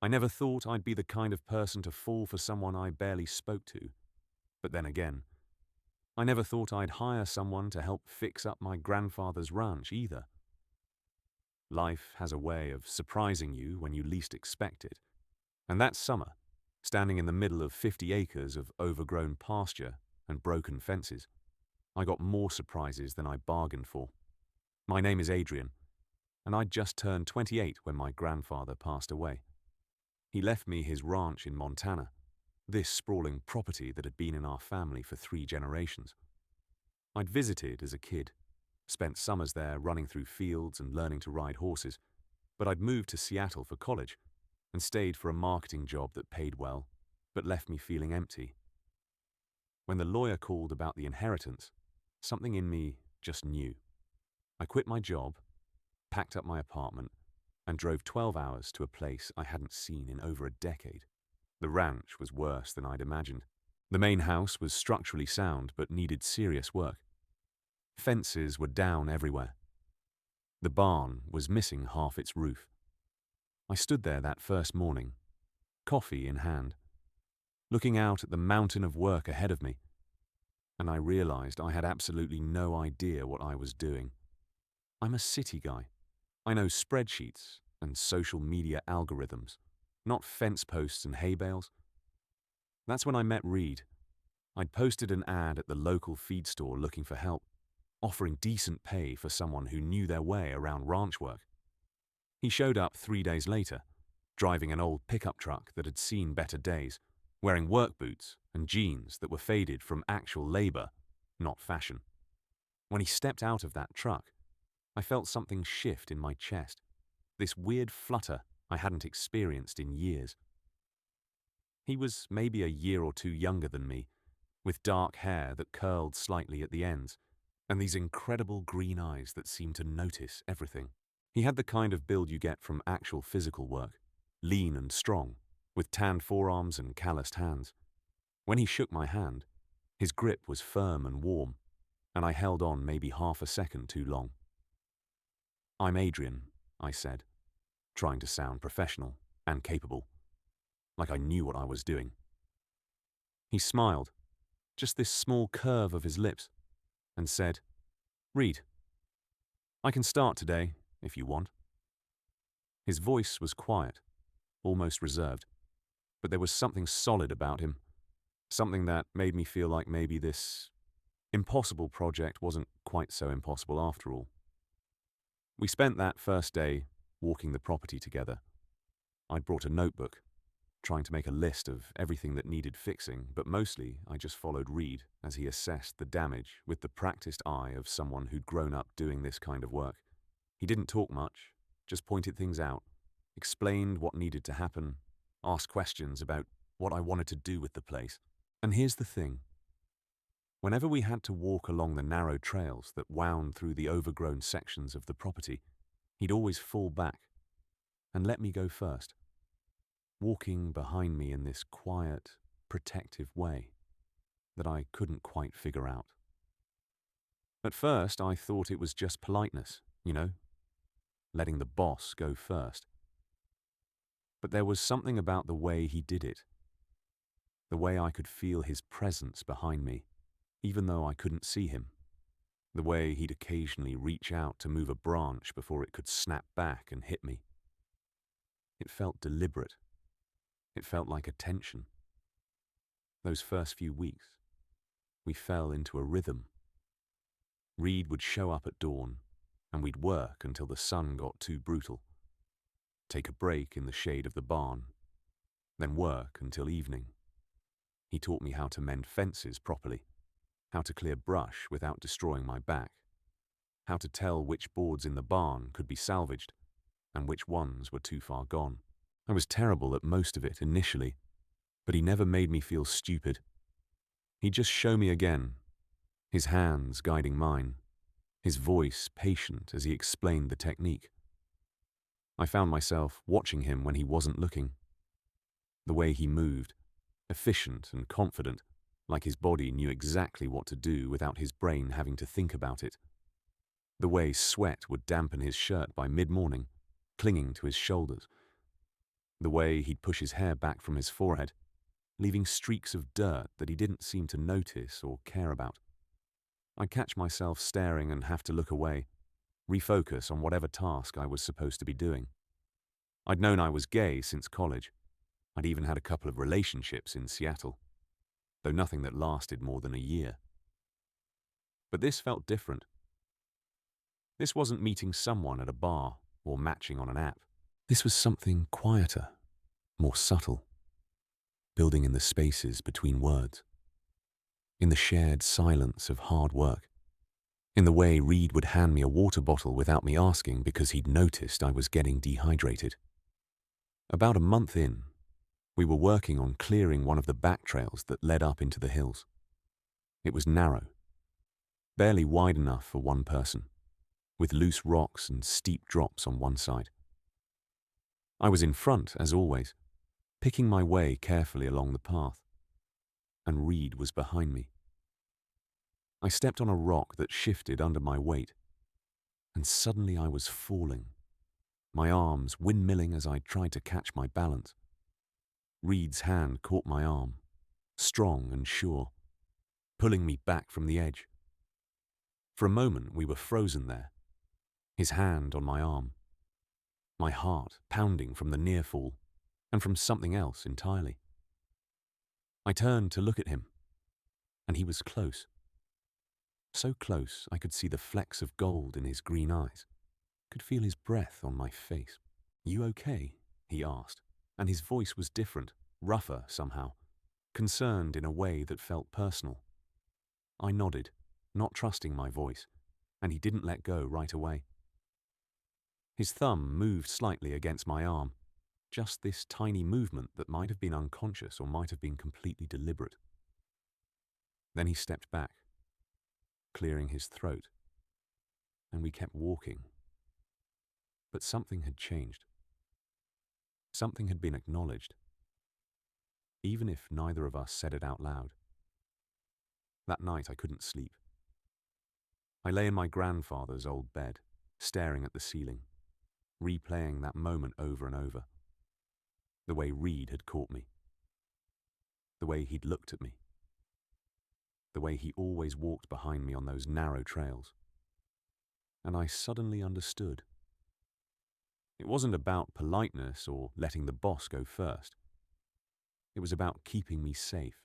I never thought I'd be the kind of person to fall for someone I barely spoke to. But then again, I never thought I'd hire someone to help fix up my grandfather's ranch either. Life has a way of surprising you when you least expect it. And that summer, standing in the middle of 50 acres of overgrown pasture and broken fences, I got more surprises than I bargained for. My name is Adrian, and I'd just turned 28 when my grandfather passed away. He left me his ranch in Montana, this sprawling property that had been in our family for 3 generations. I'd visited as a kid, spent summers there running through fields and learning to ride horses, but I'd moved to Seattle for college and stayed for a marketing job that paid well, but left me feeling empty. When the lawyer called about the inheritance, something in me just knew. I quit my job, packed up my apartment, and drove 12 hours to a place I hadn't seen in over a decade. The ranch was worse than I'd imagined. The main house was structurally sound but needed serious work. Fences were down everywhere. The barn was missing half its roof. I stood there that first morning, coffee in hand, looking out at the mountain of work ahead of me, and I realized I had absolutely no idea what I was doing. I'm a city guy. I know spreadsheets and social media algorithms, not fence posts and hay bales. That's when I met Reed. I'd posted an ad at the local feed store looking for help, offering decent pay for someone who knew their way around ranch work. He showed up 3 days later, driving an old pickup truck that had seen better days, wearing work boots and jeans that were faded from actual labor, not fashion. When he stepped out of that truck, I felt something shift in my chest, this weird flutter I hadn't experienced in years. He was maybe a year or 2 younger than me, with dark hair that curled slightly at the ends, and these incredible green eyes that seemed to notice everything. He had the kind of build you get from actual physical work, lean and strong, with tanned forearms and calloused hands. When he shook my hand, his grip was firm and warm, and I held on maybe half a second too long. "I'm Adrian," I said, trying to sound professional and capable, like I knew what I was doing. He smiled, just this small curve of his lips, and said, "Reed, I can start today, if you want." His voice was quiet, almost reserved, but there was something solid about him, something that made me feel like maybe this impossible project wasn't quite so impossible after all. We spent that first day walking the property together. I'd brought a notebook, trying to make a list of everything that needed fixing, but mostly I just followed Reed as he assessed the damage with the practiced eye of someone who'd grown up doing this kind of work. He didn't talk much, just pointed things out, explained what needed to happen, asked questions about what I wanted to do with the place. And here's the thing. Whenever we had to walk along the narrow trails that wound through the overgrown sections of the property, he'd always fall back and let me go first, walking behind me in this quiet, protective way that I couldn't quite figure out. At first, I thought it was just politeness, letting the boss go first. But there was something about the way he did it, the way I could feel his presence behind me, even though I couldn't see him, the way he'd occasionally reach out to move a branch before it could snap back and hit me. It felt deliberate. It felt like attention. Those first few weeks, we fell into a rhythm. Reed would show up at dawn, and we'd work until the sun got too brutal. Take a break in the shade of the barn, then work until evening. He taught me how to mend fences properly, how to clear brush without destroying my back, how to tell which boards in the barn could be salvaged and which ones were too far gone. I was terrible at most of it initially, but he never made me feel stupid. He'd just show me again, his hands guiding mine, his voice patient as he explained the technique. I found myself watching him when he wasn't looking. The way he moved, efficient and confident, like his body knew exactly what to do without his brain having to think about it. The way sweat would dampen his shirt by mid-morning, clinging to his shoulders. The way he'd push his hair back from his forehead, leaving streaks of dirt that he didn't seem to notice or care about. I'd catch myself staring and have to look away, refocus on whatever task I was supposed to be doing. I'd known I was gay since college. I'd even had a couple of relationships in Seattle, though nothing that lasted more than a year. But this felt different. This wasn't meeting someone at a bar or matching on an app. This was something quieter, more subtle, building in the spaces between words, in the shared silence of hard work, in the way Reed would hand me a water bottle without me asking because he'd noticed I was getting dehydrated. About a month in, we were working on clearing one of the back trails that led up into the hills. It was narrow, barely wide enough for one person, with loose rocks and steep drops on one side. I was in front, as always, picking my way carefully along the path, and Reed was behind me. I stepped on a rock that shifted under my weight, and suddenly I was falling, my arms windmilling as I tried to catch my balance. Reed's hand caught my arm, strong and sure, pulling me back from the edge. For a moment we were frozen there, his hand on my arm, my heart pounding from the near fall and from something else entirely. I turned to look at him, and he was close. So close I could see the flecks of gold in his green eyes, could feel his breath on my face. "You okay?" he asked, and his voice was different, rougher somehow, concerned in a way that felt personal. I nodded, not trusting my voice, and he didn't let go right away. His thumb moved slightly against my arm, just this tiny movement that might have been unconscious or might have been completely deliberate. Then he stepped back, clearing his throat, and we kept walking. But something had changed. Something had been acknowledged, even if neither of us said it out loud. That night I couldn't sleep. I lay in my grandfather's old bed, staring at the ceiling, replaying that moment over and over. The way Reed had caught me. The way he'd looked at me. The way he always walked behind me on those narrow trails. And I suddenly understood. It wasn't about politeness or letting the boss go first. It was about keeping me safe.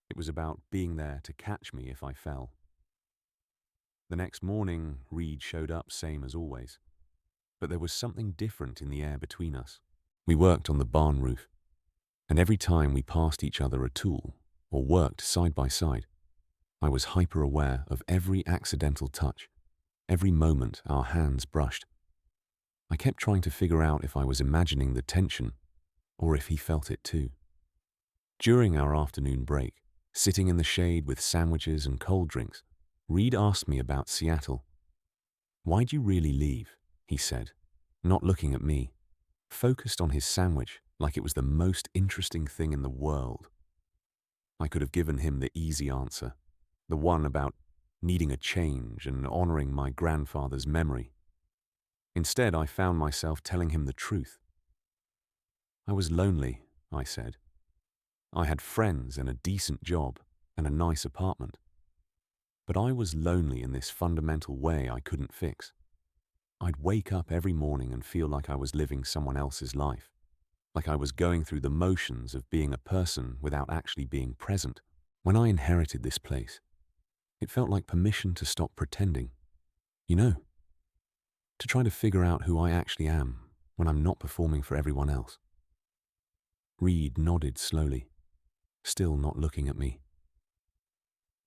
It was about being there to catch me if I fell. The next morning, Reed showed up same as always. But there was something different in the air between us. We worked on the barn roof, and every time we passed each other a tool or worked side by side, I was hyper-aware of every accidental touch, every moment our hands brushed. I kept trying to figure out if I was imagining the tension or if he felt it too. During our afternoon break, sitting in the shade with sandwiches and cold drinks, Reed asked me about Seattle. "Why'd you really leave?" he said, not looking at me, focused on his sandwich like it was the most interesting thing in the world. I could have given him the easy answer, the one about needing a change and honoring my grandfather's memory. Instead, I found myself telling him the truth. I was lonely, I said. I had friends and a decent job and a nice apartment. But I was lonely in this fundamental way I couldn't fix. I'd wake up every morning and feel like I was living someone else's life, like I was going through the motions of being a person without actually being present. When I inherited this place, it felt like permission to stop pretending. You know, to try to figure out who I actually am when I'm not performing for everyone else. Reed nodded slowly, still not looking at me.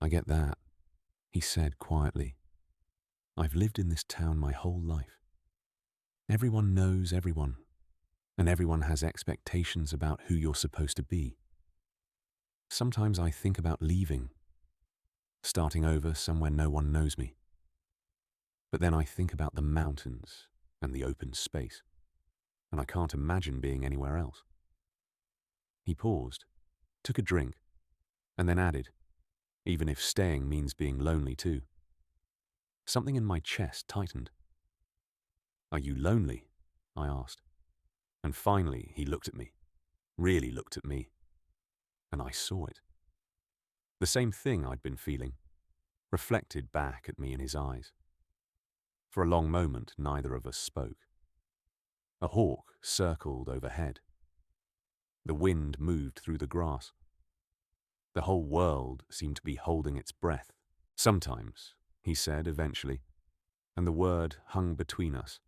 "I get that," he said quietly. "I've lived in this town my whole life. Everyone knows everyone, and everyone has expectations about who you're supposed to be. Sometimes I think about leaving, starting over somewhere no one knows me. But then I think about the mountains and the open space, and I can't imagine being anywhere else." He paused, took a drink, and then added, "Even if staying means being lonely too." Something in my chest tightened. "Are you lonely?" I asked. And finally, he looked at me, really looked at me, and I saw it. The same thing I'd been feeling, reflected back at me in his eyes. For a long moment, neither of us spoke. A hawk circled overhead. The wind moved through the grass. The whole world seemed to be holding its breath. Sometimes, he said eventually, and the word hung between us,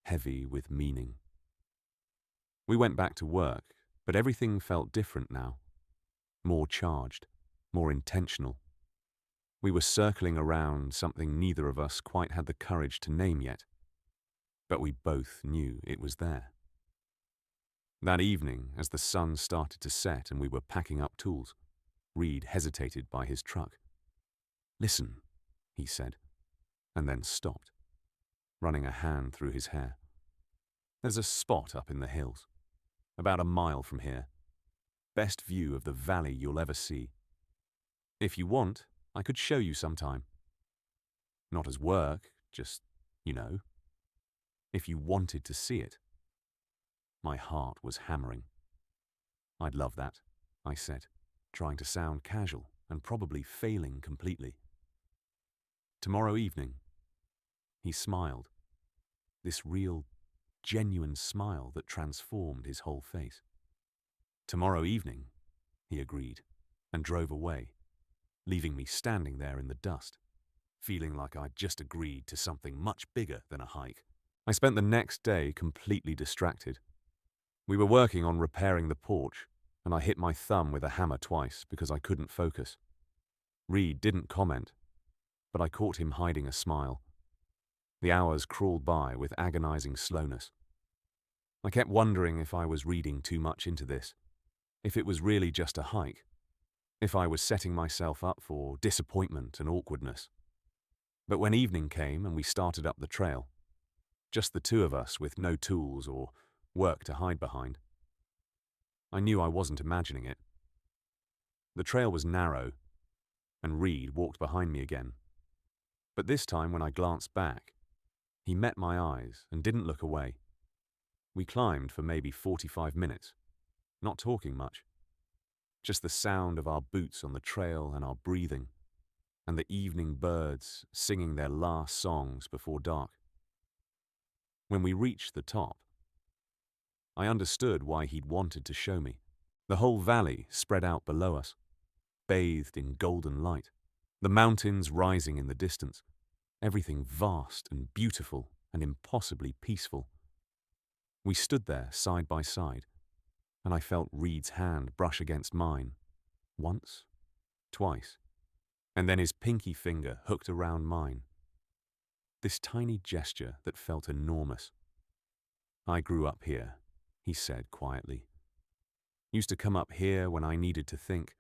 heavy with meaning. We went back to work, but everything felt different now. More charged, more intentional. We were circling around something neither of us quite had the courage to name yet, but we both knew it was there. That evening, as the sun started to set and we were packing up tools, Reed hesitated by his truck. "Listen," he said, and then stopped, running a hand through his hair. "There's a spot up in the hills, about a mile from here. Best view of the valley you'll ever see. If you want, I could show you sometime. Not as work, just, if you wanted to see it." My heart was hammering. "I'd love that," I said, trying to sound casual and probably failing completely. "Tomorrow evening." He smiled, this real, genuine smile that transformed his whole face. "Tomorrow evening," he agreed, and drove away, leaving me standing there in the dust, feeling like I'd just agreed to something much bigger than a hike. I spent the next day completely distracted. We were working on repairing the porch, and I hit my thumb with a hammer twice because I couldn't focus. Reed didn't comment, but I caught him hiding a smile. The hours crawled by with agonizing slowness. I kept wondering if I was reading too much into this, if it was really just a hike, if I was setting myself up for disappointment and awkwardness. But when evening came and we started up the trail, just the two of us with no tools or work to hide behind, I knew I wasn't imagining it. The trail was narrow, and Reed walked behind me again. But this time when I glanced back, he met my eyes and didn't look away. We climbed for maybe 45 minutes, not talking much. Just the sound of our boots on the trail and our breathing, and the evening birds singing their last songs before dark. When we reached the top, I understood why he'd wanted to show me. The whole valley spread out below us, bathed in golden light, the mountains rising in the distance, everything vast and beautiful and impossibly peaceful. We stood there side by side, and I felt Reed's hand brush against mine, once, twice, and then his pinky finger hooked around mine. This tiny gesture that felt enormous. "I grew up here," he said quietly. "Used to come up here when I needed to think,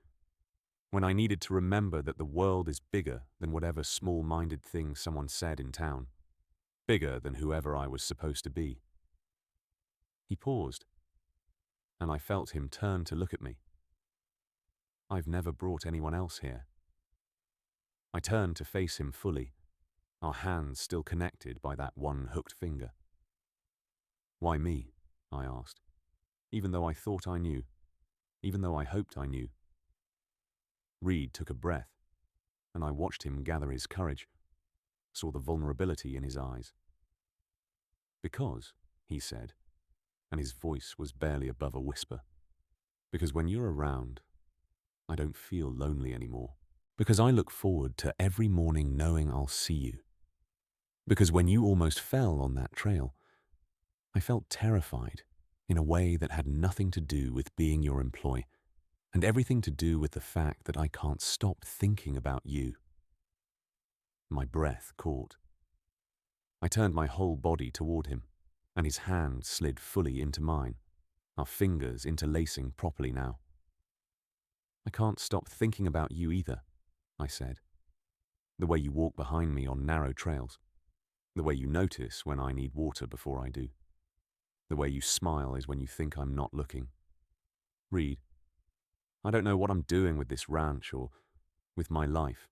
when I needed to remember that the world is bigger than whatever small-minded thing someone said in town, bigger than whoever I was supposed to be." He paused, and I felt him turn to look at me. "I've never brought anyone else here." I turned to face him fully, our hands still connected by that one hooked finger. "Why me?" I asked, even though I thought I knew, even though I hoped I knew. Reed took a breath, and I watched him gather his courage, saw the vulnerability in his eyes. "Because," he said, and his voice was barely above a whisper, "because when you're around, I don't feel lonely anymore. Because I look forward to every morning knowing I'll see you. Because when you almost fell on that trail, I felt terrified in a way that had nothing to do with being your employee, and everything to do with the fact that I can't stop thinking about you." My breath caught. I turned my whole body toward him, and his hand slid fully into mine, our fingers interlacing properly now. "I can't stop thinking about you either," I said. "The way you walk behind me on narrow trails. The way you notice when I need water before I do. The way you smile is when you think I'm not looking. Reed, I don't know what I'm doing with this ranch or with my life.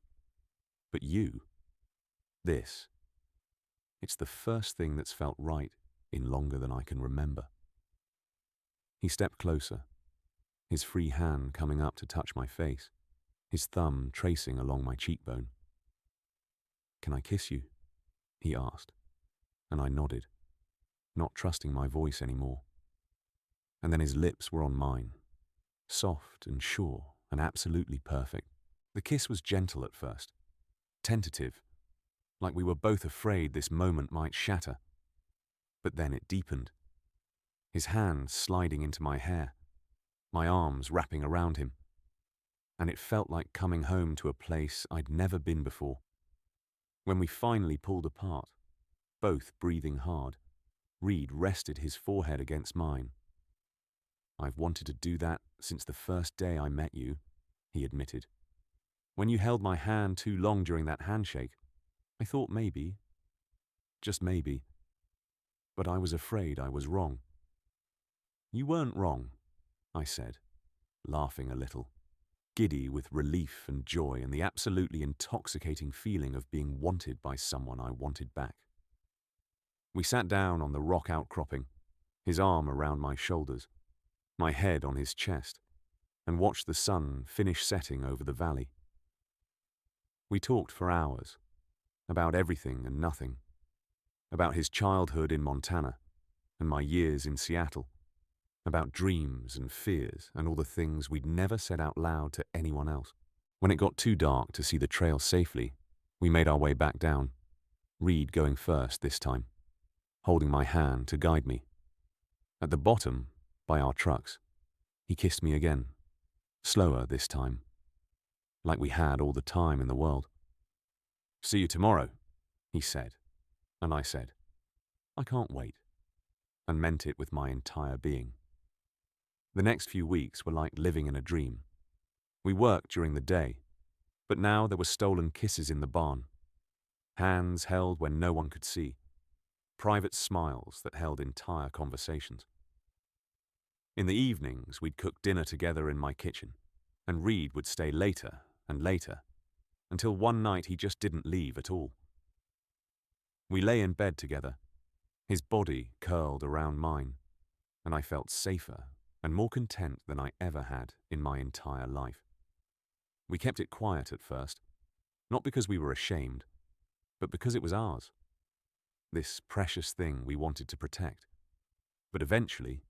But you, it's the first thing that's felt right in longer than I can remember." He stepped closer, his free hand coming up to touch my face, his thumb tracing along my cheekbone. "Can I kiss you?" he asked, and I nodded, not trusting my voice anymore. And then his lips were on mine, soft and sure and absolutely perfect. The kiss was gentle at first, tentative, like we were both afraid this moment might shatter. But then it deepened, his hand sliding into my hair, my arms wrapping around him, and it felt like coming home to a place I'd never been before. When we finally pulled apart, both breathing hard, Reed rested his forehead against mine. "I've wanted to do that since the first day I met you," he admitted. "When you held my hand too long during that handshake, I thought maybe, just maybe, but I was afraid I was wrong." "You weren't wrong," I said, laughing a little, giddy with relief and joy and the absolutely intoxicating feeling of being wanted by someone I wanted back. We sat down on the rock outcropping, his arm around my shoulders, my head on his chest, and watched the sun finish setting over the valley. We talked for hours, about everything and nothing, about his childhood in Montana and my years in Seattle, about dreams and fears and all the things we'd never said out loud to anyone else. When it got too dark to see the trail safely, we made our way back down, Reed going first this time, holding my hand to guide me. At the bottom, by our trucks, he kissed me again, slower this time, like we had all the time in the world. "See you tomorrow," he said, and I said, "I can't wait," and meant it with my entire being. The next few weeks were like living in a dream. We worked during the day, but now there were stolen kisses in the barn, hands held when no one could see, private smiles that held entire conversations. In the evenings, we'd cook dinner together in my kitchen, and Reed would stay later and later, until one night he just didn't leave at all. We lay in bed together, his body curled around mine, and I felt safer and more content than I ever had in my entire life. We kept it quiet at first, not because we were ashamed, but because it was ours, this precious thing we wanted to protect. But eventually,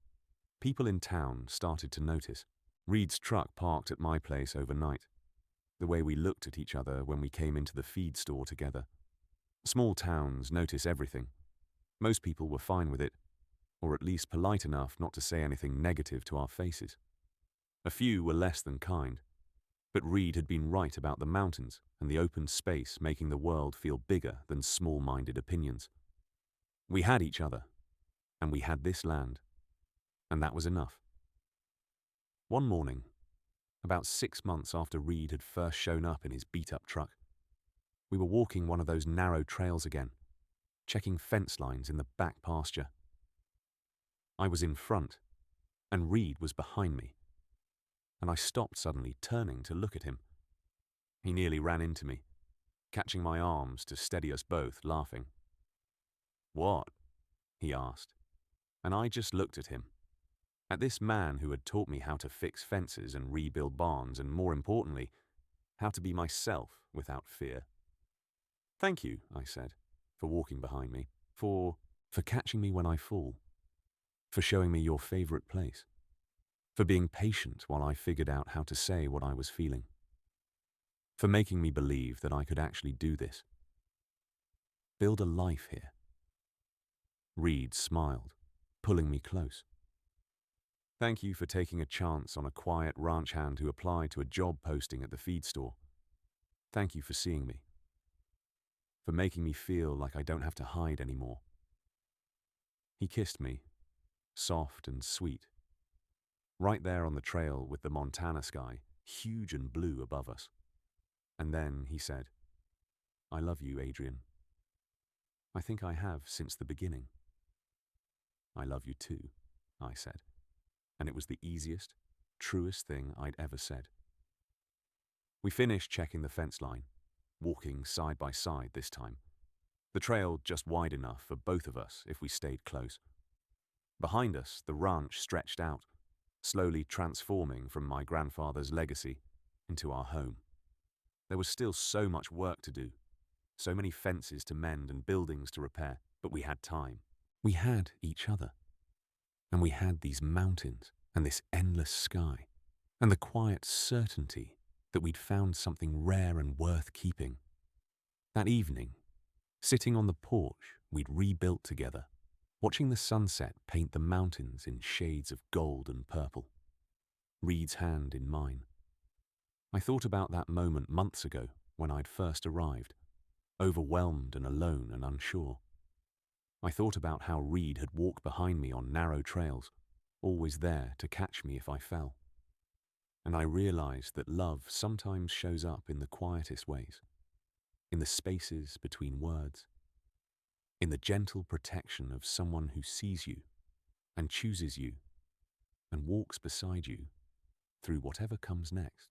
people in town started to notice. Reed's truck parked at my place overnight, the way we looked at each other when we came into the feed store together. Small towns notice everything. Most people were fine with it, or at least polite enough not to say anything negative to our faces. A few were less than kind, but Reed had been right about the mountains and the open space making the world feel bigger than small-minded opinions. We had each other, and we had this land, and that was enough. One morning, about 6 months after Reed had first shown up in his beat-up truck, we were walking one of those narrow trails again, checking fence lines in the back pasture. I was in front, and Reed was behind me, and I stopped suddenly, turning to look at him. He nearly ran into me, catching my arms to steady us both, laughing. "What?" he asked, and I just looked at him, at this man who had taught me how to fix fences and rebuild barns, and more importantly, how to be myself without fear. "Thank you," I said, "for walking behind me, for catching me when I fall, for showing me your favorite place, for being patient while I figured out how to say what I was feeling, for making me believe that I could actually do this. Build a life here." Reed smiled, pulling me close. "Thank you for taking a chance on a quiet ranch hand who applied to a job posting at the feed store. Thank you for seeing me, for making me feel like I don't have to hide anymore." He kissed me, soft and sweet, right there on the trail with the Montana sky, huge and blue above us. And then he said, "I love you, Adrian. I think I have since the beginning." "I love you too," I said, and it was the easiest, truest thing I'd ever said. We finished checking the fence line, walking side by side this time, the trail just wide enough for both of us if we stayed close. Behind us, the ranch stretched out, slowly transforming from my grandfather's legacy into our home. There was still so much work to do, so many fences to mend and buildings to repair, but we had time. We had each other. And we had these mountains and this endless sky and the quiet certainty that we'd found something rare and worth keeping. That evening, sitting on the porch we'd rebuilt together, watching the sunset paint the mountains in shades of gold and purple, Reed's hand in mine. I thought about that moment months ago when I'd first arrived, overwhelmed and alone and unsure. I thought about how Reed had walked behind me on narrow trails, always there to catch me if I fell. And I realized that love sometimes shows up in the quietest ways, in the spaces between words, in the gentle protection of someone who sees you and chooses you and walks beside you through whatever comes next.